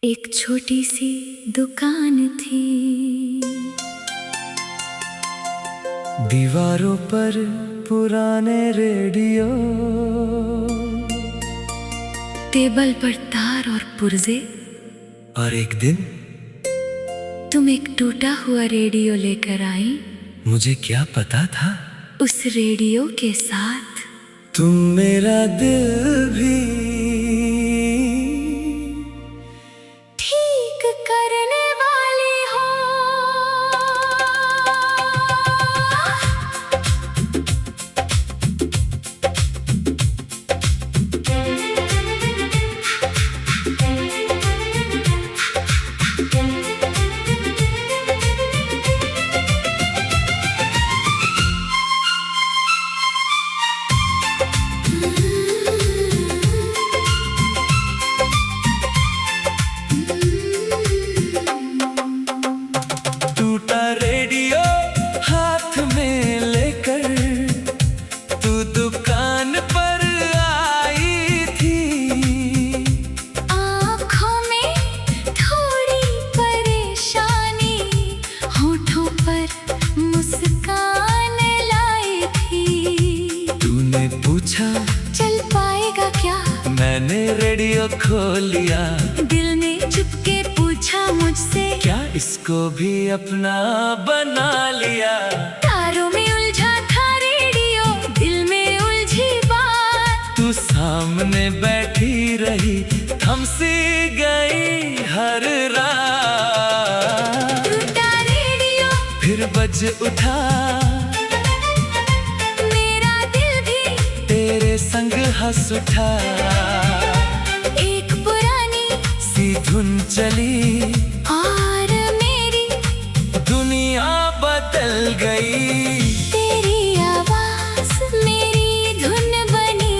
एक छोटी सी दुकान थी, दीवारों पर पुराने रेडियो, टेबल पर तार और पुर्जे। और एक दिन तुम एक टूटा हुआ रेडियो लेकर आई। मुझे क्या पता था उस रेडियो के साथ तुम मेरा दिल भी ठीक करने वाली हो। टूटा रेडियो हाथ में लेकर तू दुकान पर आई थी। आँखों में थोड़ी परेशानी, होठों पर मुस्कान लाई थी। तूने पूछा चल पाएगा क्या, मैंने रेडियो खोल लिया। दिल ने चुपके पूछा मुझसे, क्या इसको भी अपना बना लिया। तारों में उलझा था रेडियो, दिल में उलझी बात। तू सामने बैठी रही, थमसी गई हर रात। टूटा रेडियो फिर बज उठा, मेरा दिल भी तेरे संग हंस उठा। एक पुरानी सी धुन चली, और मेरी दुनिया बदल गई। तेरी आवाज मेरी धुन बनी,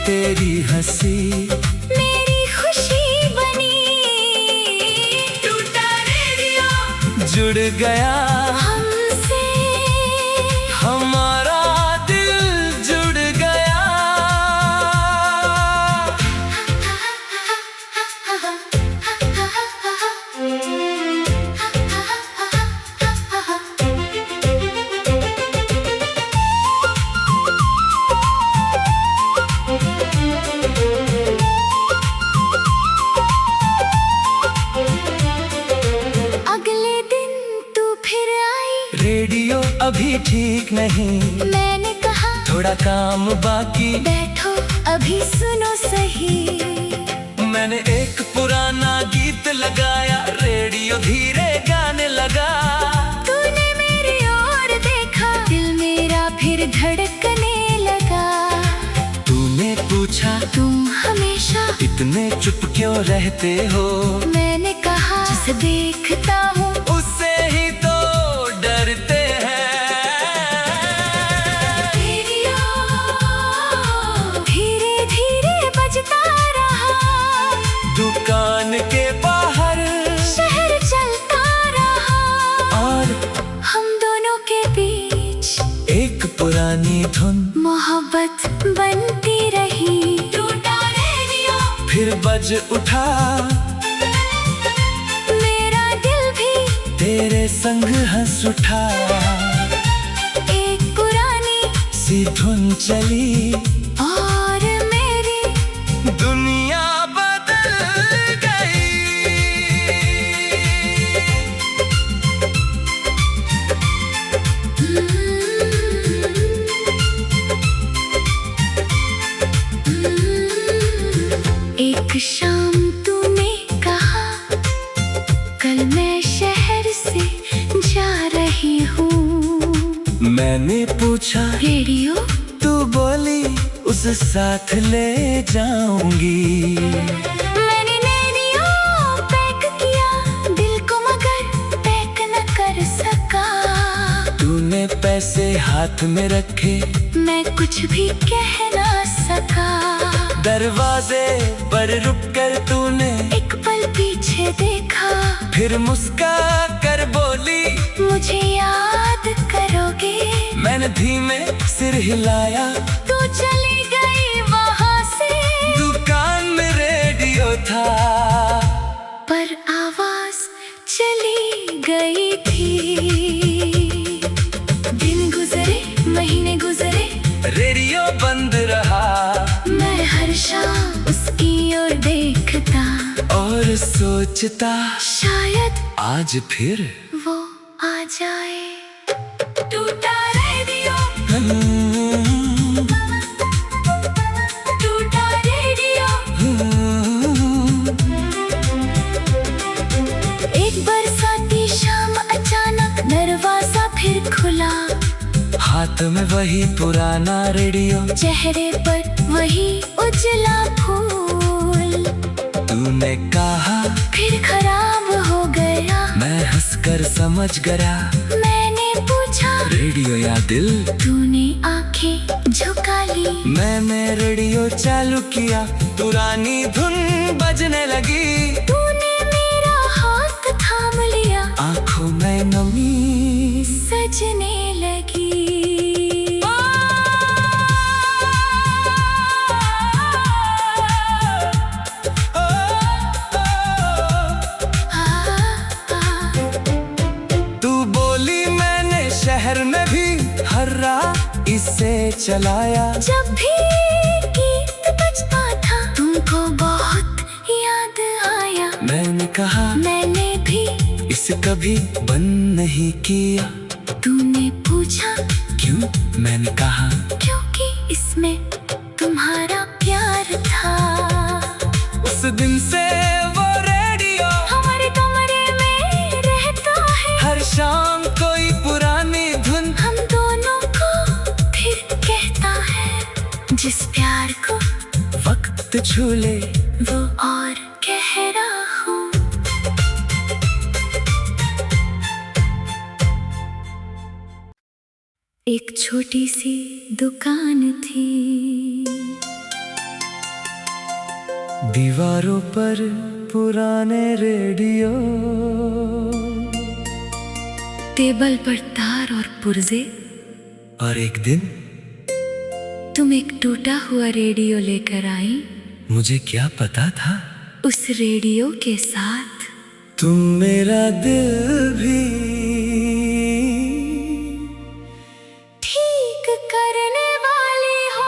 तेरी हंसी मेरी खुशी बनी। टूटा रेडियो जुड़ गया हमसे, हमारा दिल जुड़ गया। अगले दिन तू फिर आई, रेडियो अभी ठीक नहीं, मैंने कहा थोड़ा काम बाकी। बैठो अभी सुनो सही। मैंने एक पुराना गीत लगाया, रेडियो धीरे गाने लगा। तूने मेरी ओर देखा, दिल मेरा फिर धड़कने लगा। तूने पूछा तुम हमेशा इतने चुप क्यों रहते हो। मैंने कहा जिसे देखता हूँ उससे ही तो डरते हैं। रेडियो धीरे धीरे बजता रहा, दुकान के बाहर शहर चलता रहा, और हम दोनों के बीच एक पुरानी धुन मोहब्बत बनती रही। टूटा रेडियो फिर बज उठा, मेरा दिल भी तेरे संग हंस उठा। एक पुरानी सी धुन चली, और मेरी दुनिया बदल गई। एक शाम तूने कहा, कल मैं शहर से जा रही हूँ। मैंने पूछा रेडियो तू बोली उस साथ ले जाऊंगी। मैंने रेडियो पैक किया, दिल को मगर पैक न कर सका। तूने पैसे हाथ में रखे, मैं कुछ भी कह ना सका। दरवाजे पर रुक कर तूने एक पल पीछे देखा, फिर मुस्का कर बोली मुझे याद करोगे। मैंने धीमे सिर हिलाया, तू चली गई वहाँ से। दुकान में रेडियो था। और सोचता शायद आज फिर वो आ जाए। टूटा रेडियो, टूटा रेडियो। एक बरसाती शाम अचानक दरवाजा फिर खुला। हाथ में वही पुराना रेडियो, चेहरे पर वही उजला फूल। तूने कहा फिर खराब हो गया। मैं हंसकर समझ गया। मैंने पूछा रेडियो या दिल? तूने आंखें झुका ली। मैंने रेडियो चालू किया, पुरानी धुन बजने लगी। तूने मेरा हाथ थाम लिया। आंखों में नमी सजने लगी। तू बोली मैंने शहर में भी हर रात इसे चलाया। जब भी गीत बजता था तुमको बहुत याद आया। मैंने कहा मैंने भी इसे कभी बंद नहीं किया। तूने पूछा क्यों? मैंने कहा क्योंकि इसमें तुम्हारा प्यार था। उस दिन से वो रेडियो हमारे कमरे में रहता है। हर शाम कोई पुरानी धुन हम दोनों को फिर कहता है। जिस प्यार को वक्त छू ले वो और गहरा हो। एक छोटी सी दुकान थी। दीवारों पर पुराने रेडियो, टेबल पर तार और पुर्जे। और एक दिन तुम एक टूटा हुआ रेडियो लेकर आई। मुझे क्या पता था उस रेडियो के साथ तुम मेरा दिल भी ठीक करने वाली हो।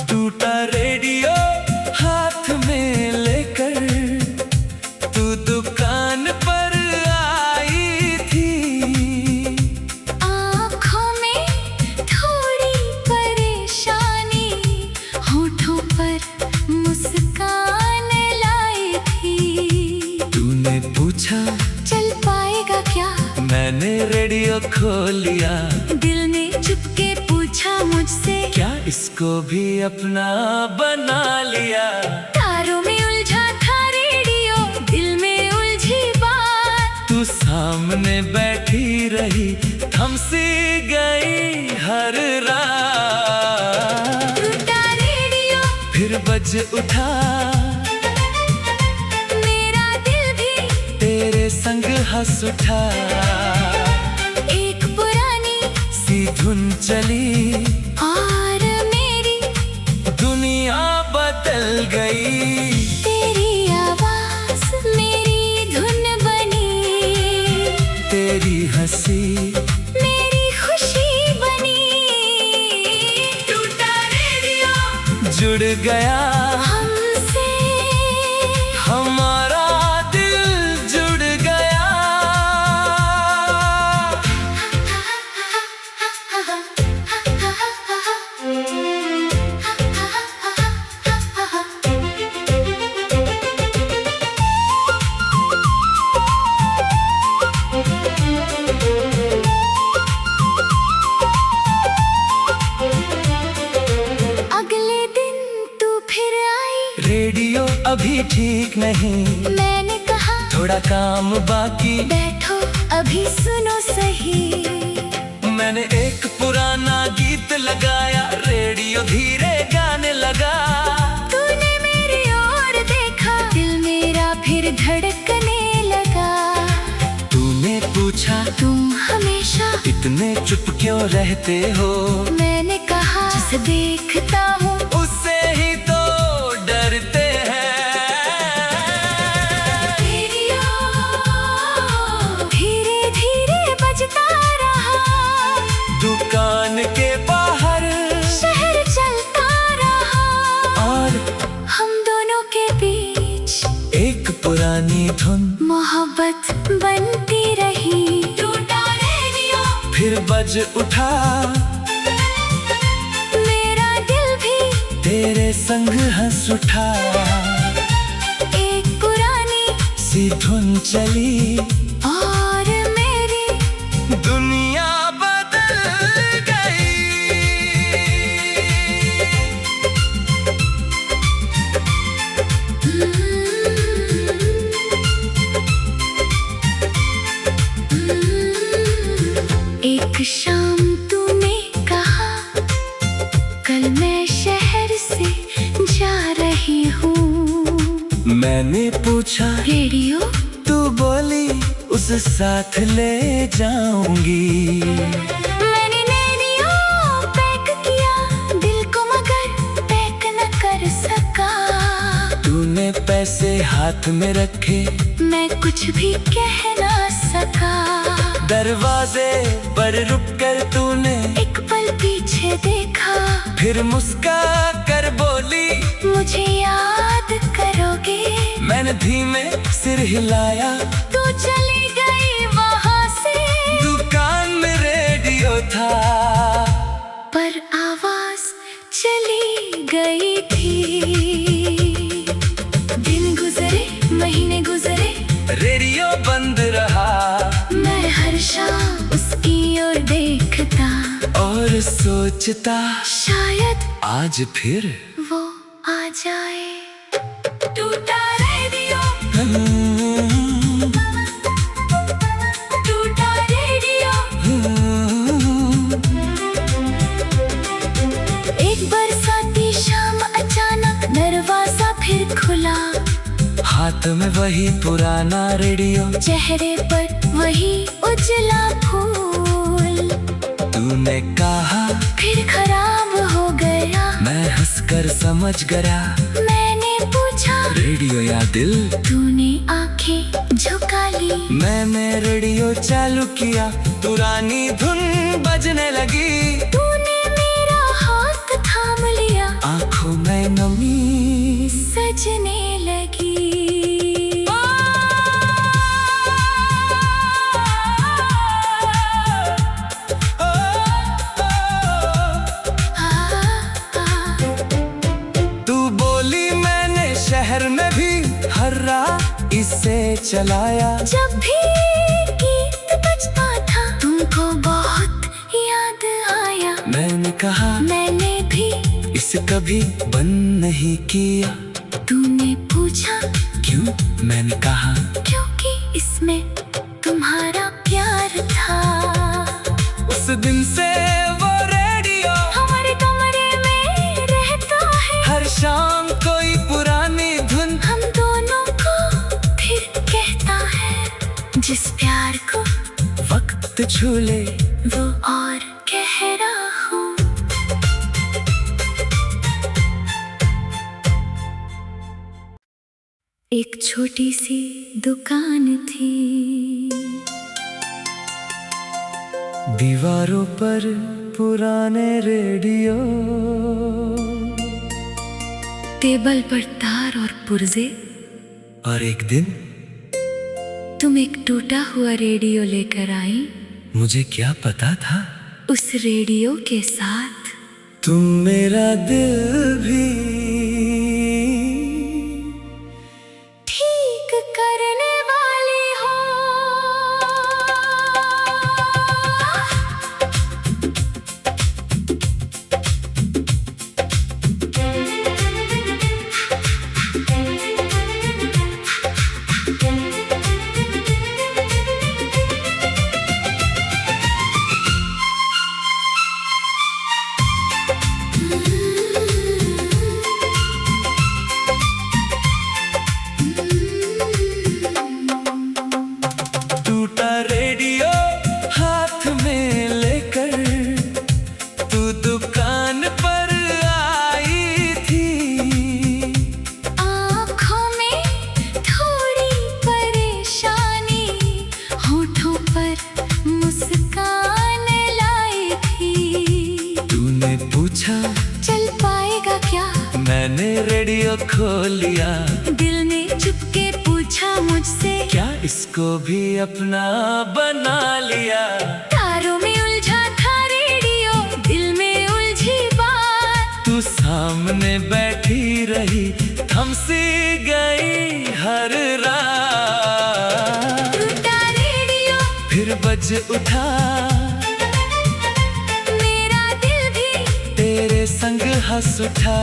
टूटा रेडियो हाथ में लेकर तू दुकान पर आई थी। आँखों में थोड़ी परेशानी, होठों पर मुस्कान लाई थी। तूने पूछा चल पाएगा क्या? मैंने रेडियो खोल लिया। दिल ने चुपके पूछा मुझसे क्या इसको भी अपना बना लिया? तारों में उलझा था रेडियो, दिल में उलझी बात। तू सामने बैठी रही, थमसी गई हर रात। टूटा रेडियो फिर बज उठा, मेरा दिल भी तेरे संग हंस उठा। एक पुरानी सी धुन चली और मेरी दुनिया बदल गई। तेरी आवाज मेरी धुन बनी। तेरी हंसी मेरी खुशी बनी। टूटा रेडियो जुड़ गया हमसे। हमारा दिल जुड़ गया। अगले दिन तू फिर आई। रेडियो अभी ठीक नहीं, मैंने कहा थोड़ा काम बाकी। बैठो अभी सुनो सही। मैंने एक पुराना गीत लगाया, रेडियो धीरे गाने लगा। तूने मेरी ओर देखा, दिल मेरा भी इतने चुप क्यों रहते हो? मैंने कहा जिसे देखता हूँ उससे ही तो डरते हैं। रेडियो धीरे धीरे बजता रहा, दुकान के बाहर शहर चलता रहा, और हम दोनों के बीच एक पुरानी धुन मोहब्बत बनती रही। टूटा रेडियो फिर बज उठा, मेरा दिल भी तेरे संग हंस उठा। एक पुरानी सी धुन चली और मेरी दुनिया बदल गई। एक शाम तूने कहा कल मैं शहर से जा रही हूँ। मैंने पूछा रेडियो तू बोली उस साथ ले जाऊंगी। मैंने रेडियो पैक किया दिल को मगर पैक न कर सका। तूने पैसे हाथ में रखे, मैं कुछ भी कह ना सका। दरवाजे पर रुक कर तूने एक पल पीछे देखा, फिर मुस्का कर बोली मुझे याद करोगे। मैंने धीमे सिर हिलाया, तू चली गई वहाँ से। दुकान में रेडियो था पर आवाज चली गई थी। दिन गुजरे महीने गुजरे, रेडियो बंद रहा। मैं हर शाम उसकी ओर देखता और सोचता शायद आज फिर वो आ जाए। टूटा रेडियो टूटा रेडियो। एक बरसाती शाम अचानक दरवाजा फिर खुला, हाथ में वही पुराना रेडियो, चेहरे पर वही उजला फूल। तूने कहा फिर खराब हो गया, मैं हंसकर समझ गया। मैंने पूछा रेडियो या दिल? तूने आंखें झुका ली। मैंने रेडियो चालू किया, पुरानी धुन बजने लगी। तूने मेरा हाथ थाम लिया, आंखों में नमी सजने लगी। तू बोली मैंने शहर में भी हर रात इसे चलाया। जब भी गीत बजता था तुमको बहुत याद आया। मैंने कहा मैंने भी इसे कभी बंद नहीं किया। तूने पूछा क्यों? मैंने कहा क्योंकि इसमें तुम्हारा प्यार था। उस दिन से वो रेडियो हमारे कमरे में रहता है, हर शाम कोई पुरानी धुन हम दोनों को फिर कहता है। जिस प्यार को वक्त छू ले वो और गहरा हो। एक छोटी सी दुकान थी, दीवारों पर पुराने रेडियो, टेबल पर तार और पुर्जे। और एक दिन तुम एक टूटा हुआ रेडियो लेकर आई। मुझे क्या पता था उस रेडियो के साथ तुम मेरा दिल भी ठीक करने वाली हो। खो लिया। दिल ने चुपके पूछा मुझसे, क्या इसको भी अपना बना लिया। तारों में उलझा था रेडियो, दिल में उलझी बात। तू सामने बैठी रही, थम सी गई हर रात। टूटा रेडियो फिर बज उठा, मेरा दिल भी तेरे संग हंस उठा।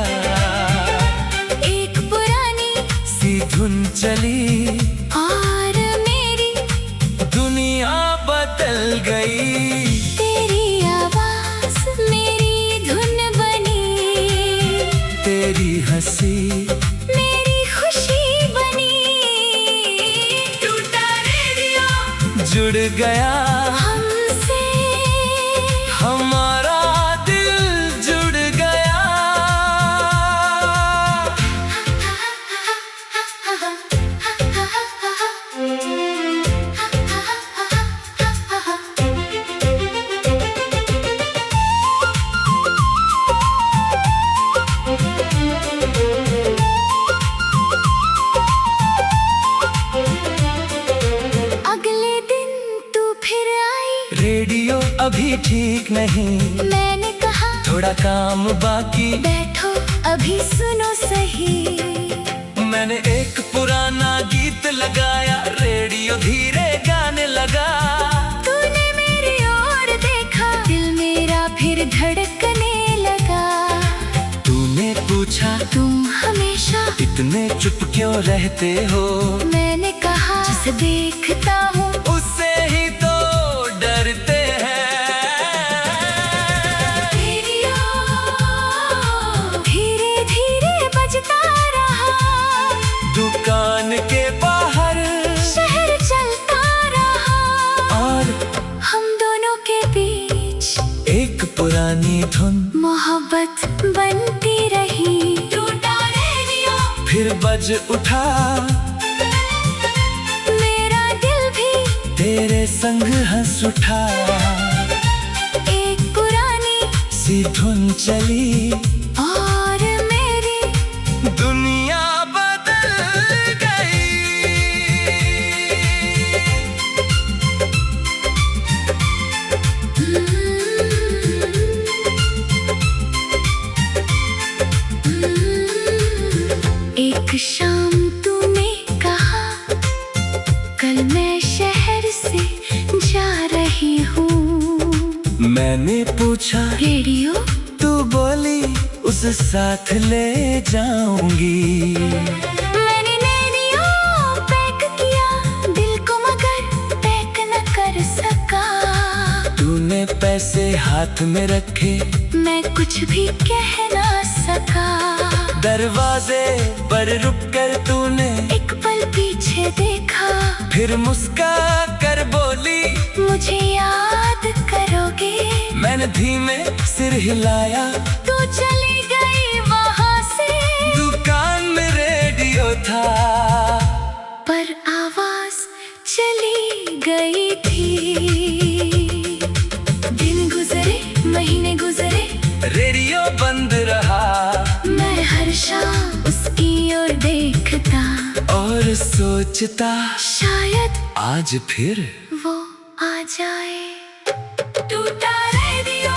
एक पुरानी सी धुन चली और मेरी दुनिया बदल गई। तेरी आवाज मेरी धुन बनी, तेरी हंसी मेरी खुशी बनी। टूटा रेडियो जुड़ गया हमसे, हमारा दिल जुड़ गया। अगले दिन तू फिर आई, रेडियो अभी ठीक नहीं, मैंने कहा थोड़ा काम बाकी। बैठो अभी सुनो सही। मैंने एक पुराना गीत लगाया, रेडियो धीरे गाने लगा। तूने मेरी ओर देखा, दिल मेरा फिर धड़कने लगा। तूने पूछा तुम हमेशा इतने चुप क्यों रहते हो। मैंने कहा जिसे देखता हूँ उससे ही तो डरते हैं। रेडियो धीरे धीरे बजता रहा, दुकान के बाहर शहर चलता रहा, और हम दोनों के बीच एक पुरानी धुन मोहब्बत बनती रही। टूटा रेडियो फिर बज उठा, मेरा दिल भी तेरे संग हंस उठा। एक पुरानी सी धुन चली और मेरी दुनिया बदल गई। एक शाम तूने कहा, कल मैं शहर से जा रही हूँ। मैंने पूछा, रेडियो तू बोली उस साथ ले जाऊंगी। मैंने रेडियो पैक किया, दिल को मगर पैक न कर सका। तूने पैसे हाथ में रखे, मैं कुछ भी कह ना सका। दरवाजे पर रुक कर तूने एक पल पीछे देखा, फिर मुस्का कर बोली, मुझे याद करोगे। मैंने धीमे सिर हिलाया, तू चली गई वहाँ से, दुकान में रेडियो था पर आवाज चली गई थी। दिन गुजरे महीने गुजरे, रेडियो बंद रहा। मैं हर शाम उसकी ओर देखता और सोचता शायद आज फिर वो आ जाए। टूटा रेडियो